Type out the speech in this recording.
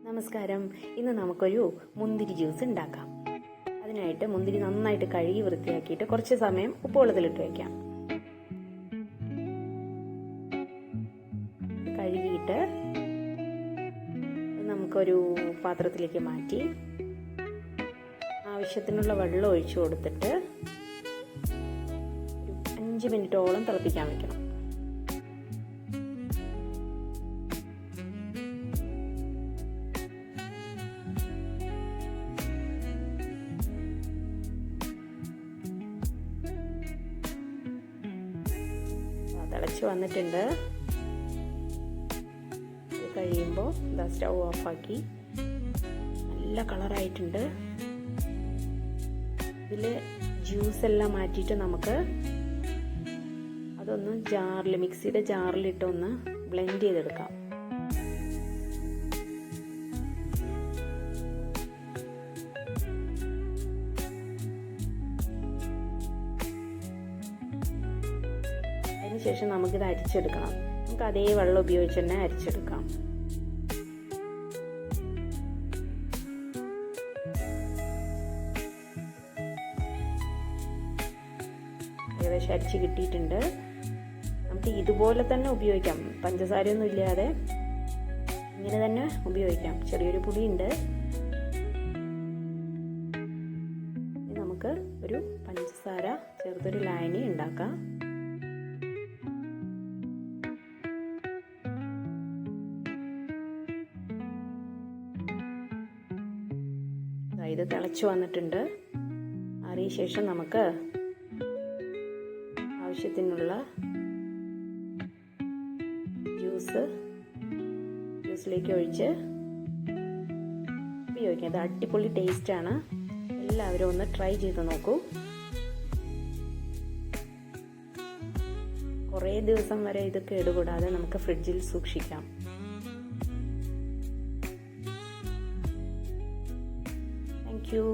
നമസ്കാരം. ഇന്ന് നമുക്കൊരു മുന്തിരി ജ്യൂസ് ഉണ്ടാക്കാം. അതിനായിട്ട് മുന്തിരി നന്നായിട്ട് കഴുകി വൃത്തിയാക്കിയിട്ട് കുറച്ച് സമയം ഉപ്പുവെള്ളത്തിലിട്ട് വയ്ക്കാം. കഴുകിയിട്ട് നമുക്കൊരു പാത്രത്തിലേക്ക് മാറ്റി ആവശ്യത്തിനുള്ള വെള്ളം ഒഴിച്ചു കൊടുത്തിട്ട് ഒരു 5 മിനിറ്റോളം തിളപ്പിക്കാൻ വെക്കണം. തിളച്ച് വന്നിട്ടുണ്ട്. ഇത് കഴിയുമ്പോൾ സ്റ്റൗ ഓഫാക്കി. നല്ല കളറായിട്ടുണ്ട്. ഇതിൽ ജ്യൂസ് എല്ലാം മാറ്റിയിട്ട് നമുക്ക് അതൊന്ന് മിക്സിയുടെ ജാറിലിട്ട് ഒന്ന് ബ്ലെൻഡ് ചെയ്തെടുക്കാം. അതിനുശേഷം നമുക്കിത് അരിച്ചെടുക്കണം. നമുക്ക് അതേ വെള്ളം ഉപയോഗിച്ച് തന്നെ അരിച്ചെടുക്കാം. ഏകദേശം അരിച്ച് കിട്ടിയിട്ടുണ്ട്. നമുക്ക് ഇതുപോലെ തന്നെ ഉപയോഗിക്കാം, പഞ്ചസാരയൊന്നും ഇല്ലാതെ ഇങ്ങനെ തന്നെ ഉപയോഗിക്കാം. ചെറിയൊരു പുളിയുണ്ട്. നമുക്ക് ഒരു പഞ്ചസാര ചേർത്തൊരു ലായനി ഉണ്ടാക്കാം. ഇത് തിളച്ചു വന്നിട്ടുണ്ട്. ആറിയ ശേഷം നമുക്ക് ആവശ്യത്തിനുള്ള ജ്യൂസിലേക്ക് ഒഴിച്ച് ഉപയോഗിക്കാം. അത് അടിപൊളി ടേസ്റ്റാണ്. എല്ലാവരും ഒന്ന് ട്രൈ ചെയ്ത് നോക്കൂ. കുറേ ദിവസം വരെ ഇത് കേടുകൂടാതെ നമുക്ക് ഫ്രിഡ്ജിൽ സൂക്ഷിക്കാം. Thank you.